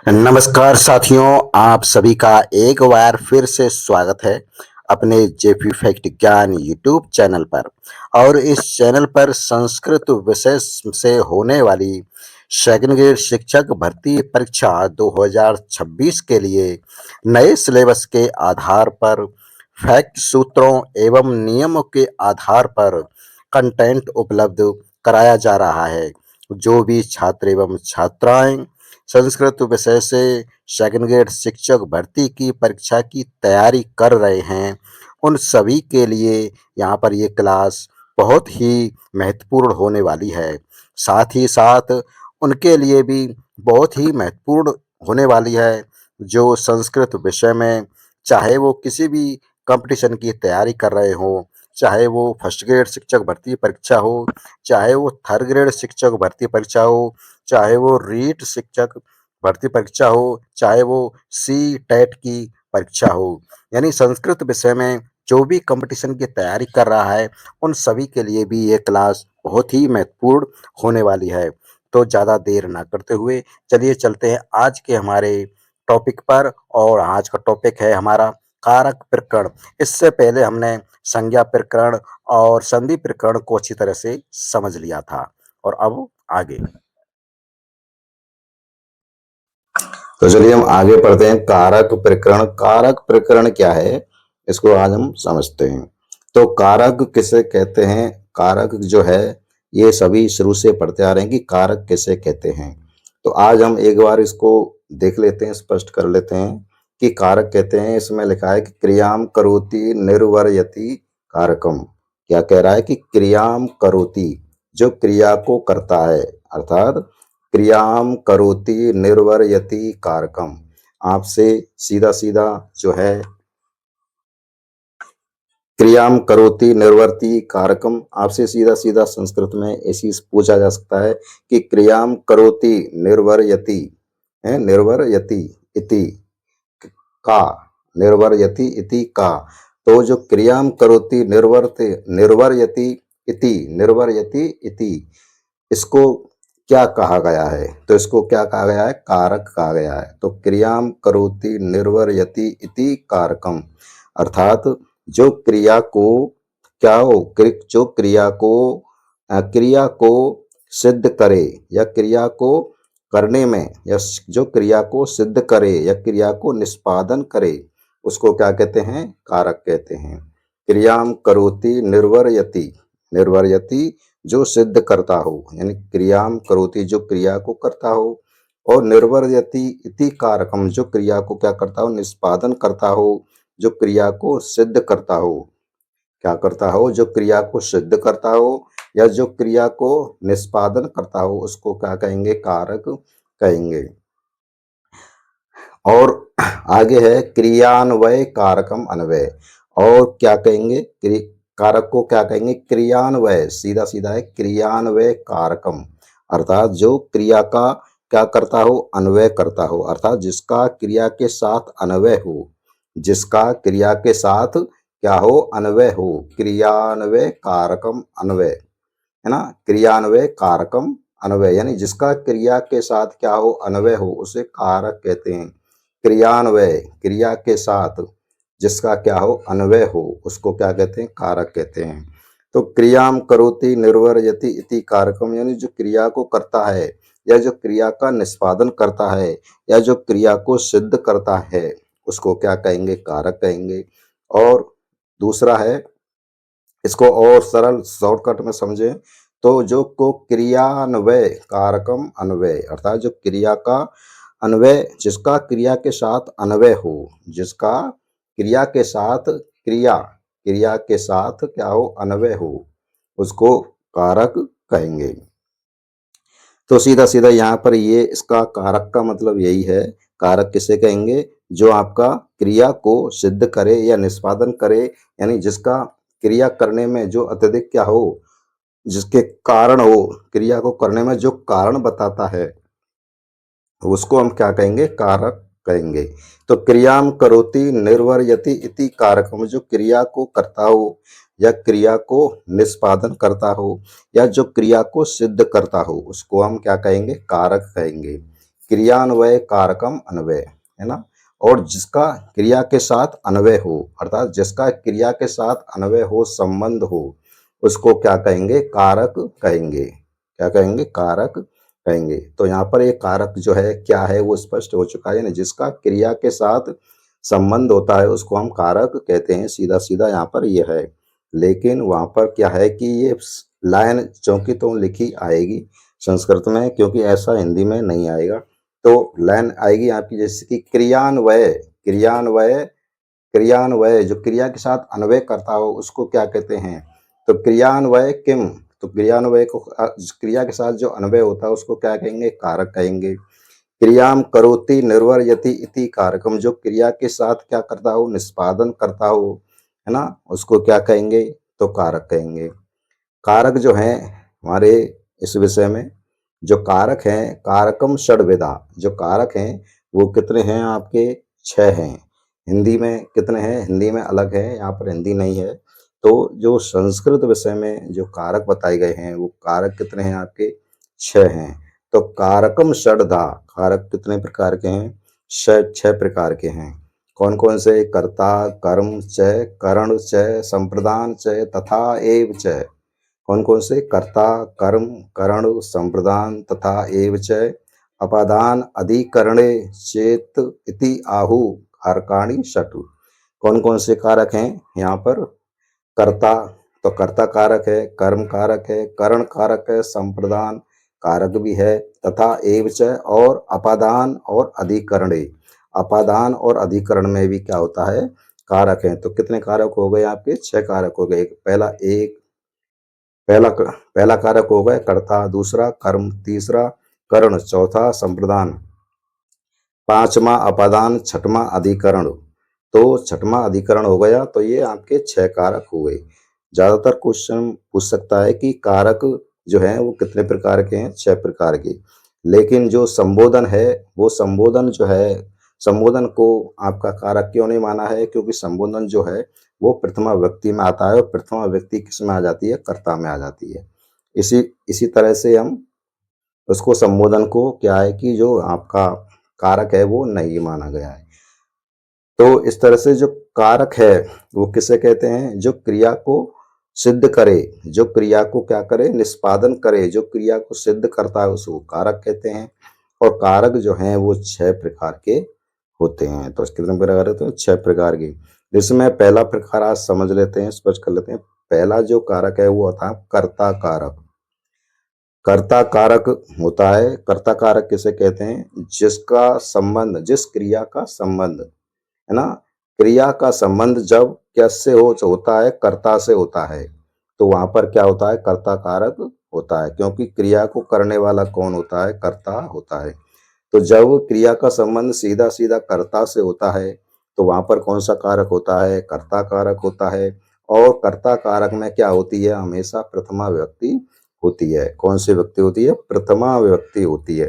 नमस्कार साथियों, आप सभी का एक बार फिर से स्वागत है अपने जेपी फैक्ट ज्ञान यूट्यूब चैनल पर। और इस चैनल पर संस्कृत विषय से होने वाली सेकंड ग्रेड शिक्षक भर्ती परीक्षा 2026 के लिए नए सिलेबस के आधार पर फैक्ट सूत्रों एवं नियमों के आधार पर कंटेंट उपलब्ध कराया जा रहा है। जो भी छात्र एवं छात्राएं संस्कृत विषय से सेकंड ग्रेड शिक्षक भर्ती की परीक्षा की तैयारी कर रहे हैं, उन सभी के लिए यहाँ पर ये क्लास बहुत ही महत्वपूर्ण होने वाली है। साथ ही साथ उनके लिए भी बहुत ही महत्वपूर्ण होने वाली है, जो संस्कृत विषय में चाहे वो किसी भी कंपटीशन की तैयारी कर रहे हों, चाहे वो फर्स्ट ग्रेड शिक्षक भर्ती परीक्षा हो, चाहे वो थर्ड ग्रेड शिक्षक भर्ती परीक्षा हो, चाहे वो रीट शिक्षक भर्ती परीक्षा हो, चाहे वो सी-टेट की परीक्षा हो। यानी संस्कृत विषय में जो भी कंपटीशन की तैयारी कर रहा है, उन सभी के लिए भी ये क्लास बहुत ही महत्वपूर्ण होने वाली है। तो ज़्यादा देर ना करते हुए चलिए चलते हैं आज के हमारे टॉपिक पर। और आज का टॉपिक है हमारा कारक प्रकरण। इससे पहले हमने संज्ञा प्रकरण और संधि प्रकरण को अच्छी तरह से समझ लिया था। और अब आगे तो चलिए हम आगे पढ़ते हैं कारक प्रकरण। कारक प्रकरण क्या है, इसको आज हम समझते हैं। तो कारक किसे कहते हैं, कारक जो है ये सभी शुरू से पढ़ते आ रहे हैं कि कारक किसे कहते हैं। तो आज हम एक बार इसको देख लेते हैं, स्पष्ट कर लेते हैं कि कारक कहते हैं। इसमें लिखा है कि क्रियाम करोति निर्वर्यति कारकम। क्या कह रहा है कि क्रियाम करोति, जो क्रिया को करता है, अर्थात क्रियाम करोति निर्वर्यति कारकम। आपसे सीधा सीधा जो है क्रियाम करोति निर्वर्ति कारकम, आपसे सीधा सीधा संस्कृत में ऐसी पूछा जा सकता है कि क्रियाम करोति निर्वर्यति है, निर्वर्यति इति का, निर्वर्यति इति का। तो जो क्रियाम करोति निर्वर्यति इति, इसको क्या कहा गया है, तो इसको क्या कहा गया है, कारक कहा गया है। तो क्रियाम करोति निर्वर्यति इति कारकम, अर्थात जो क्रिया को क्या हो, जो क्रिया को सिद्ध करे या क्रिया को करने में, या जो क्रिया को सिद्ध करे या क्रिया को निष्पादन करे, उसको क्या कहते हैं, कारक कहते हैं। क्रियाम करोति निर्वर्यति, निर्वर्यति जो सिद्ध करता हो, यानी क्रियाम करोति जो क्रिया को करता हो, और निर्वर्यति इति कारकम जो क्रिया को क्या करता हो, निष्पादन करता हो, जो क्रिया को सिद्ध करता हो। क्या करता हो, जो क्रिया को सिद्ध करता हो या जो क्रिया को निष्पादन करता हो, उसको क्या कहेंगे, कारक कहेंगे। और आगे है क्रियान्वय कारकम अन्वय। और क्या कहेंगे, कारक को क्या कहेंगे, क्रियान्वय, सीधा सीधा है क्रियान्वय कारकम, अर्थात जो क्रिया का क्या करता हो, अन्वय करता हो, अर्थात जिसका क्रिया के साथ अन्वय हो, जिसका क्रिया के साथ क्या हो, अन्वय हो। क्रियान्वय कारकम अन्वय, है ना, क्रियान्वय कारकम अन्वय, यानी जिसका क्रिया के साथ क्या हो, अन्वय हो, उसे कारक कहते हैं। क्रियान्वय, क्रिया के साथ जिसका क्या हो, अन्वय हो, उसको क्या कहते हैं, कारक कहते हैं। तो क्रियाम करोति निर्वर्यति इति कारकम, यानी जो क्रिया को करता है या जो क्रिया का निष्पादन करता है या जो क्रिया को सिद्ध करता है, उसको क्या कहेंगे, कारक कहेंगे। और दूसरा है, इसको और सरल शॉर्टकट में समझें तो जो को क्रियान्वय कारकम अन्वय, अर्थात जो क्रिया का अन्वय, जिसका क्रिया के साथ अन्वय हो, जिसका क्रिया के साथ क्रिया के साथ क्या हो, अन्वय हो, उसको कारक कहेंगे। तो सीधा सीधा यहाँ पर ये इसका कारक का मतलब यही है। कारक किसे कहेंगे, जो आपका क्रिया को सिद्ध करे या निष्पादन करे, यानी जिसका क्रिया करने में जो अत्यधिक क्या हो, जिसके कारण हो, क्रिया को करने में जो कारण बताता है, उसको हम क्या कहेंगे, कारक कहेंगे। तो क्रियाम करोति निर्वर्यति इति कारकम, जो क्रिया को करता हो या क्रिया को निष्पादन करता हो या जो क्रिया को सिद्ध करता हो, उसको हम क्या कहेंगे, कारक कहेंगे। क्रियान्वय कारकम अन्वय, है ना। और जिसका क्रिया के साथ अन्वय हो, अर्थात जिसका क्रिया के साथ अन्वय हो, संबंध हो, उसको क्या कहेंगे? कारक कहेंगे। क्या कहेंगे? कारक कहेंगे। तो यहाँ पर ये कारक जो है क्या है वो स्पष्ट हो चुका है ना, जिसका क्रिया के साथ संबंध होता है उसको हम कारक कहते हैं, सीधा सीधा यहाँ पर ये है। लेकिन वहाँ पर क्या है कि ये लाइन चौंकी तो लिखी आएगी संस्कृत में, क्योंकि ऐसा हिंदी में नहीं आएगा। तो लाइन आएगी आपकी जैसे कि क्रियान्वय, क्रियान्वय, क्रियान्वय जो क्रिया के साथ अन्वय करता हो उसको क्या कहते हैं? तो क्रियान्वय किम, तो क्रियान्वय को क्रिया के साथ जो अन्वय होता है उसको क्या कहेंगे? कारक कहेंगे। क्रियाम करोति निर्वर्यति इति कारकम, जो क्रिया के साथ क्या करता हो? निष्पादन करता हो, है ना, उसको क्या कहेंगे? तो कारक कहेंगे। कारक जो हैं हमारे इस विषय में, जो कारक हैं, कारकम षड्विधा, जो कारक हैं वो कितने हैं आपके? 6 हैं। हिंदी में कितने हैं? हिंदी में अलग है, यहाँ पर हिंदी नहीं है। तो जो संस्कृत विषय में जो कारक बताए गए हैं वो कारक कितने हैं आपके? 6 हैं। तो कारकम षड्धा, कारक कितने प्रकार के हैं? 6 प्रकार के हैं। कौन कौन से? कर्ता, कर्म च, करण च, संप्रदान च, तथा एव च। कौन कौन से? कर्ता, कर्म, करण, संप्रदान तथा एव च, अपादान अधिकरणे चेत इति आहु कारकाणि षट्। कौन कौन से कारक हैं यहाँ पर? कर्ता, तो कर्ता कारक है, कर्म कारक है, करण कारक है, संप्रदान कारक भी है, तथा एव च, और अपादान और अधिकरणे। अपादान और अधिकरण में भी क्या होता है? कारक है। तो कितने कारक हो गए आपके? 6 कारक हो गए। पहला कारक हो गया कर्ता, दूसरा कर्म, तीसरा करण, चौथा संप्रदान, पांचवा अपादान, छठवां अधिकरण। तो छठवां अधिकरण हो गया। तो ये आपके 6 कारक हो गए। ज्यादातर क्वेश्चन पूछ सकता है कि कारक जो है वो कितने प्रकार के हैं? 6 प्रकार के। लेकिन जो संबोधन है वो संबोधन जो है, संबोधन को आपका कारक क्यों नहीं माना है? क्योंकि संबोधन जो है वो प्रथमा व्यक्ति में आता है, और प्रथमा व्यक्ति किस में आ जाती है? कर्ता में आ जाती है। इसी इसी तरह से हम उसको संबोधन को क्या है कि जो आपका कारक है वो नहीं माना गया है। तो इस तरह से जो कारक है वो किसे कहते हैं? जो क्रिया को सिद्ध करे, जो क्रिया को क्या करे? निष्पादन करे, जो क्रिया को सिद्ध करता है उसको कारक कहते हैं। और कारक जो हैं वो 6 प्रकार के होते हैं। तो कितने प्रकार होते हैं? 6 प्रकार के, जिसमें पहला प्रकार आज समझ लेते हैं, स्पष्ट कर लेते हैं। पहला जो कारक है वो होता है कर्ता कारक। कर्ता कारक होता है, कर्ता कारक किसे कहते हैं? जिसका संबंध, जिस क्रिया का संबंध, है ना, क्रिया का संबंध जब किससे होता है? कर्ता से होता है। तो वहां पर क्या होता है? कर्ता कारक होता है, क्योंकि क्रिया को करने वाला कौन होता है? कर्ता होता है। तो जब क्रिया का संबंध सीधा सीधा कर्ता से होता है तो वहां पर कौन सा कारक होता है? कर्ता कारक होता है। और कर्ता कारक में क्या होती है? हमेशा प्रथमा व्यक्ति होती है। कौन सी व्यक्ति होती है? प्रथमा व्यक्ति होती है।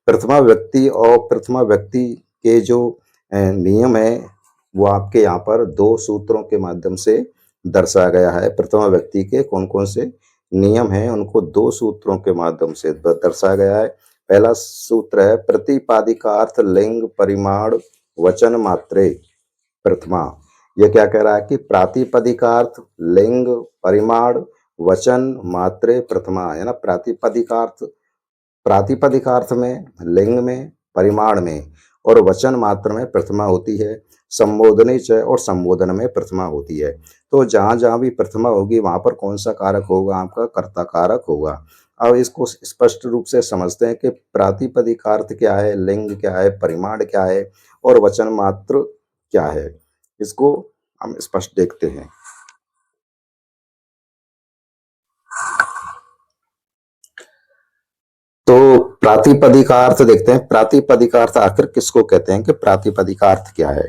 प्रथमा व्यक्ति और प्रथमा व्यक्ति के जो नियम है वो आपके यहाँ पर 2 सूत्रों के माध्यम से दर्शाया गया है। प्रथमा व्यक्ति के कौन कौन से नियम हैं उनको 2 सूत्रों के माध्यम से दर्शाया गया है। पहला सूत्र है प्रतिपादिकार्थ लिंग परिमाण वचन मात्रे प्रथमा। यह क्या कह रहा है कि प्रातिपदिकार्थ लिंग परिमाण वचन मात्रे प्रथमा, है ना। प्रातिपदिकार्थ, प्रातिपदिकार्थ में, लिंग में, परिमाण में और वचन मात्र में प्रथमा होती है। संबोधने च और संबोधन में प्रथमा होती है। तो जहां जहां भी प्रथमा होगी वहां पर कौन सा कारक होगा? आपका कर्ता कारक होगा। अब इसको स्पष्ट रूप से समझते हैं कि प्रातिपदिकार्थ क्या है, लिंग क्या है, परिमाण क्या है और वचन मात्र क्या है। इसको हम स्पष्ट देखते हैं। तो प्रातिपदिकार्थ देखते हैं। प्रातिपदिकार्थ आखिर किसको कहते हैं? कि प्रातिपदिकार्थ क्या है?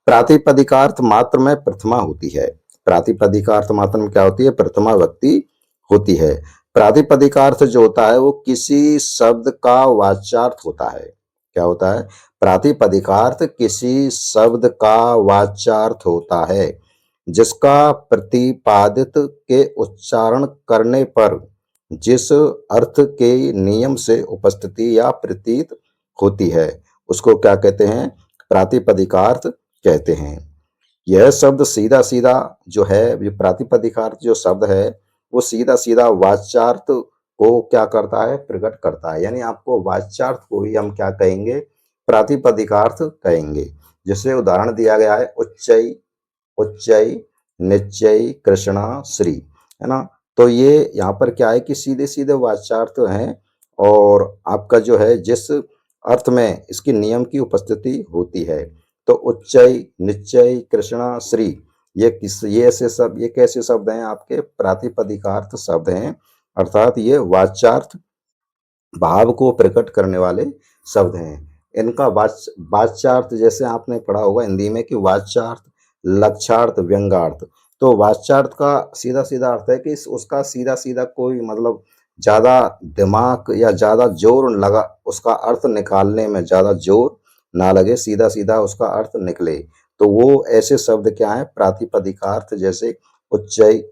प्रातिपदिकार्थ मात्र में प्रथमा होती है। प्रातिपदिकार्थ मात्र में क्या होती है? प्रथमा व्यक्ति होती है। प्रातिपदिकार्थ जो होता है वो किसी शब्द का वाच्यार्थ होता है। क्या होता है? प्रातिपदिकार्थ किसी शब्द का वाच्यार्थ होता है, जिसका प्रतिपादित के उच्चारण करने पर जिस अर्थ के नियम से उपस्थिति या प्रतीत होती है उसको क्या कहते हैं, प्रातिपदिकार्थ कहते हैं। यह शब्द सीधा सीधा जो है, ये प्रातिपदिकार्थ जो शब्द है वो सीधा सीधा वाच्यार्थ को क्या करता है, प्रकट करता है। यानी आपको वाच्यार्थ को ही हम क्या कहेंगे, प्रातिपदिकार्थ कहेंगे। जैसे उदाहरण दिया गया है, उच्चई, उच्चई, निश्चय, कृष्णा, श्री, है ना। तो ये यहाँ पर क्या है कि सीधे सीधे वाच्यार्थ हैं और आपका जो है जिस अर्थ में इसकी नियम की उपस्थिति होती है। तो उच्चय, निश्चय, कृष्णा, श्री, ये ऐसे शब्द, ये कैसे शब्द हैं, आपके प्रातिपदिकार्थ शब्द हैं। अर्थात ये वाच्यार्थ भाव को प्रकट करने वाले शब्द हैं। इनका वाच्यार्थ जैसे आपने पढ़ा होगा हिंदी में कि वाच्यार्थ, लक्षार्थ, व्यंग्यार्थ। तो वाच्यार्थ का सीधा सीधा अर्थ है कि उसका सीधा सीधा कोई मतलब ज्यादा दिमाग या ज्यादा जोर लगा, उसका अर्थ निकालने में ज्यादा जोर ना लगे, सीधा सीधा उसका अर्थ निकले। तो वो ऐसे शब्द क्या है, प्रातिपदिकार्थ। जैसे उच्चई,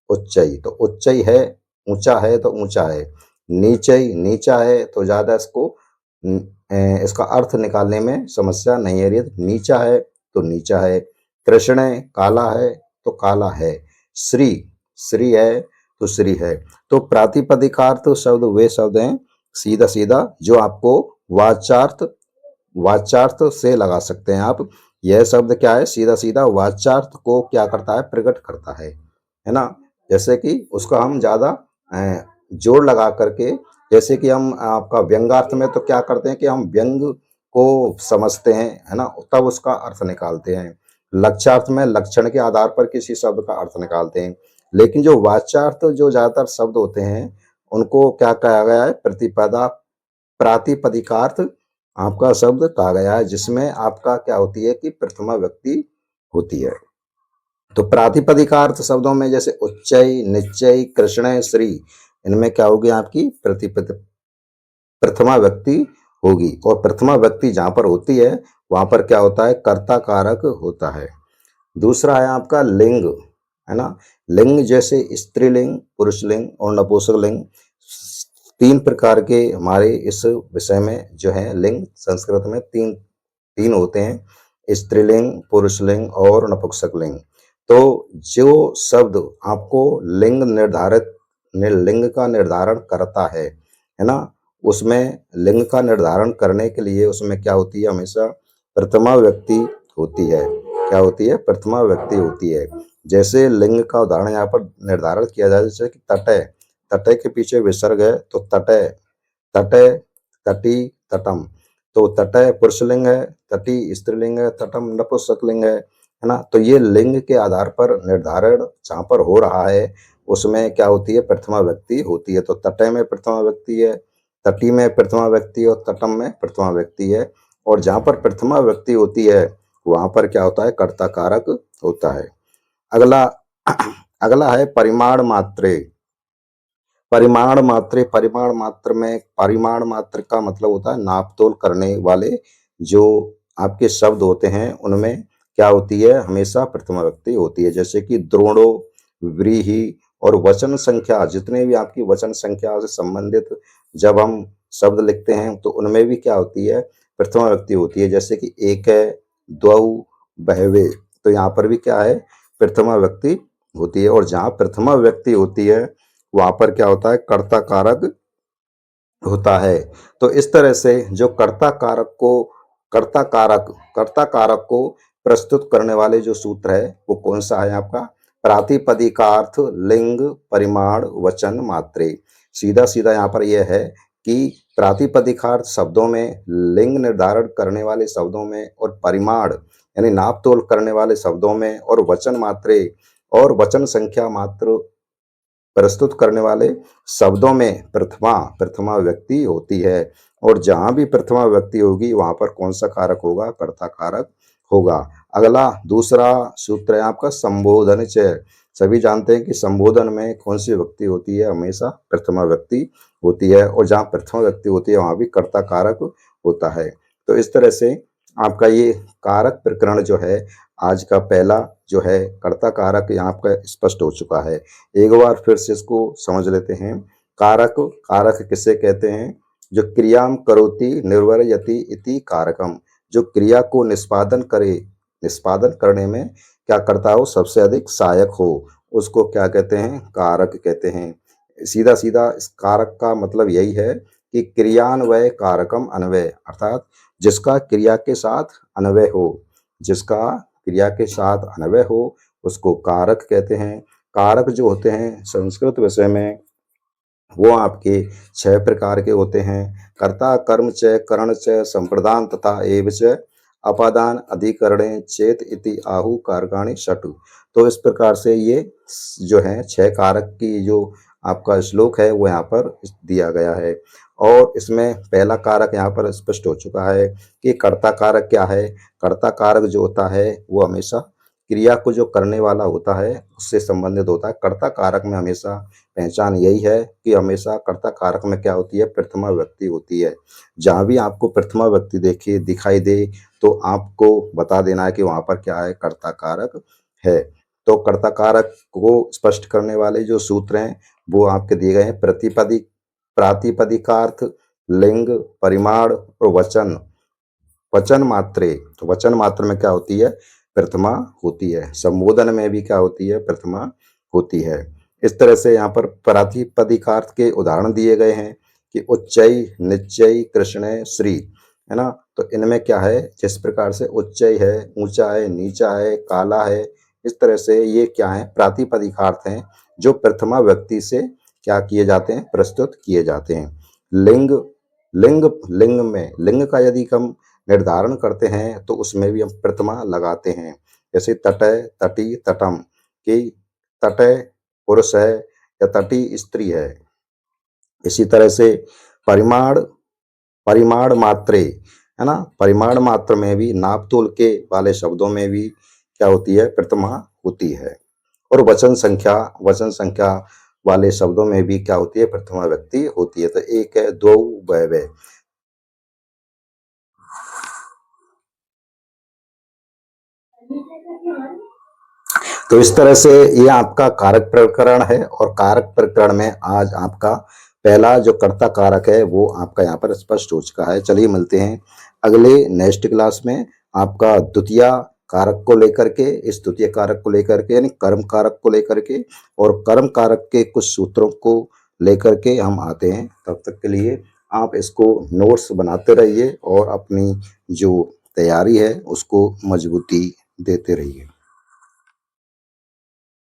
उच्चई तो उच्चई है, ऊंचा है तो ऊंचा है। नीचई, नीचा है तो ज्यादा इसको इसका अर्थ निकालने में समस्या नहीं है। नीचा है तो नीचा है। कृष्ण काला है तो काला है। श्री, श्री है तो श्री है। तो प्रातिपदिकार्थ शब्द वे शब्द हैं सीधा सीधा जो आपको वाचार्थ, वाचार्थ से लगा सकते हैं आप। यह शब्द क्या है, सीधा सीधा वाचार्थ को क्या करता है, प्रकट करता है ना। जैसे कि उसका हम ज्यादा जोर लगा करके, जैसे कि हम आपका व्यंग्यार्थ में तो क्या करते हैं कि हम व्यंग को समझते हैं, है ना, तब उसका अर्थ निकालते हैं। लक्ष्यार्थ में लक्षण के आधार पर किसी शब्द का अर्थ निकालते हैं। लेकिन जो वाच्यार्थ जो ज्यादातर शब्द होते हैं उनको क्या कहा गया है, प्रतिपदा, प्रातिपदिकार्थ आपका शब्द कहा गया है, जिसमें आपका क्या होती है कि प्रथमा व्यक्ति होती है। तो प्रातिपदिकार्थ शब्दों में जैसे उच्चय, निश्चय, कृष्ण, श्री, इनमें क्या होगी आपकी प्रतिपद, प्रथमा व्यक्ति होगी। और प्रथमा व्यक्ति जहां पर होती है वहां पर क्या होता है, कर्ता कारक होता है। दूसरा है आपका लिंग, है ना। लिंग जैसे स्त्रीलिंग, पुरुषलिंग और नपुंसकलिंग, तीन प्रकार के हमारे इस विषय में जो है लिंग संस्कृत में तीन तीन होते हैं, स्त्रीलिंग, पुरुषलिंग और नपुंसकलिंग। तो जो शब्द आपको लिंग निर्धारित, लिंग का निर्धारण करता है ना, उसमें लिंग का निर्धारण करने के लिए उसमें क्या होती है, हमेशा प्रथमा व्यक्ति होती है। क्या होती है, प्रथमा व्यक्ति होती है। जैसे लिंग का उदाहरण यहाँ पर निर्धारण किया जाए, जैसे कि तटय, तटय के पीछे विसर्ग है तो तटय, तटय, तटी, तटम। तो तटय पुरुषलिंग है, तटी स्त्रीलिंग है, तटम नपुंसकलिंग है ना। तो ये लिंग के आधार पर निर्धारण जहाँ पर हो रहा है उसमें क्या होती है, प्रथमा व्यक्ति होती है। तो तटय में प्रथमा व्यक्ति है, तटी में प्रथमा व्यक्ति और तटम में प्रथमा व्यक्ति है। और जहाँ पर प्रथमा व्यक्ति होती है वहां पर क्या होता है, कर्ता कारक होता है। अगला अगला है परिमाण मात्रे। परिमाण मात्रे, परिमाण मात्र में, परिमाण मात्र का मतलब होता है नापतोल करने वाले जो आपके शब्द होते हैं उनमें क्या होती है, हमेशा प्रथमा व्यक्ति होती है। जैसे कि द्रोणो, व्रीहि और वचन संख्या, जितने भी आपकी वचन संख्या से संबंधित जब हम शब्द लिखते हैं तो उनमें भी क्या होती है, प्रथमा व्यक्ति होती है। जैसे कि एक है, द्वौ, बहवे, तो यहाँ पर भी क्या है, प्रथमा व्यक्ति होती है। और जहाँ प्रथमा व्यक्ति होती है वहां पर क्या होता है, कर्ता कारक होता है। तो इस तरह से जो कर्ता कारक को, कर्ता कारक को प्रस्तुत करने वाले जो सूत्र है वो कौन सा है आपका, प्रातिपदिकार्थ लिंग परिमाण वचन मात्रे। सीधा सीधा यहाँ पर यह है कि प्रातिपदिकार्थ शब्दों में, लिंग निर्धारण करने वाले शब्दों में और परिमाण यानी नाप तोल करने वाले शब्दों में और वचन मात्रे और वचन संख्या मात्र प्रस्तुत करने वाले शब्दों में प्रथमा, प्रथमा व्यक्ति होती है। और जहां भी प्रथमा व्यक्ति होगी वहां पर कौन सा कारक होगा, कर्ता कारक होगा। अगला दूसरा सूत्र है आपका संबोधन च। सभी जानते हैं कि संबोधन में कौन सी व्यक्ति होती है, हमेशा प्रथमा व्यक्ति होती है। और जहाँ प्रथमा व्यक्ति होती है वहां भी कर्ता कारक होता है। तो इस तरह से आपका ये कारक प्रकरण जो है, आज का पहला जो है कर्ता कारक यहाँ आपका स्पष्ट हो चुका है। एक बार फिर से इसको समझ लेते हैं। कारक, कारक किसे कहते हैं, जो क्रियाम करोति निर्वर्यति इति कारकम, जो क्रिया को निष्पादन करने में क्या करता हो, सबसे अधिक सहायक हो, उसको क्या कहते हैं, कारक कहते हैं। सीधा सीधा इस कारक का मतलब यही है कि क्रियान्वय कारकम अन्वय, अर्थात जिसका क्रिया के साथ अन्वय हो, जिसका क्रिया के साथ अन्वय हो उसको कारक कहते हैं। कारक जो होते हैं संस्कृत विषय में वो आपके 6 प्रकार के होते हैं। कर्ता कर्म च करण च संप्रदान तथा एव च अपादान अधिकरणे चेत इति आहु कारकाणि षट्। तो इस प्रकार से ये जो है 6 कारक की जो आपका श्लोक है वो यहाँ पर दिया गया है। और इसमें पहला कारक यहाँ पर स्पष्ट हो चुका है कि कर्ता कारक क्या है। कर्ता कारक जो होता है वो हमेशा क्रिया को जो करने वाला होता है उससे संबंधित होता है। कर्ता कारक में हमेशा पहचान यही है कि हमेशा कर्ता कारक में क्या होती है, प्रथमा व्यक्ति होती है। जहाँ भी आपको प्रथमा व्यक्ति दिखाई दे तो आपको बता देना है कि वहाँ पर क्या है, कर्ता कारक है। तो कर्ता कारक को स्पष्ट करने वाले जो सूत्र हैं वो आपके दिए गए हैं। प्रातिपदिकार्थ, लिंग, परिमाण और वचन। वचन मात्रे, तो वचन मात्र में क्या होती है, प्रथमा होती है। संबोधन में भी क्या होती है, प्रथमा होती है। इस तरह से यहाँ पर प्रातिपदिकार्थ के उदाहरण दिए गए हैं कि उच्चई, निच्चई, कृष्ण, श्री, है ना। तो इनमें क्या है, जिस प्रकार से उच्चई है, ऊंचा है, नीचा है, काला है, इस तरह से ये क्या है, प्रातिपदिकार्थ हैं जो प्रथमा व्यक्ति से क्या किए जाते हैं, प्रस्तुत किए जाते हैं। लिंग, लिंग में लिंग का यदि हम निर्धारण करते हैं तो उसमें भी हम प्रथमा लगाते हैं। जैसे तटय, तटी, तटम, कि तटय पुरुष है या तटी स्त्री है। इसी तरह से परिमाण, परिमाण मात्रे, है ना, परिमाण मात्र में भी नाप तोल के वाले शब्दों में भी क्या होती है, प्रथमा होती है। और वचन संख्या वाले शब्दों में भी क्या होती है, प्रथमा व्यक्ति होती है। तो एक है, दो, वह। तो इस तरह से ये आपका कारक प्रकरण है और कारक प्रकरण में आज आपका पहला जो कर्ता कारक है वो आपका यहाँ पर स्पष्ट हो चुका है। चलिए मिलते हैं अगले नेक्स्ट क्लास में आपका द्वितीय कारक को लेकर के, इस द्वितीय कारक को लेकर के यानी कर्म कारक को लेकर के, और कर्म कारक के कुछ सूत्रों को लेकर के हम आते हैं। तब तक के लिए आप इसको नोट्स बनाते रहिए और अपनी जो तैयारी है उसको मजबूती देते रहिए।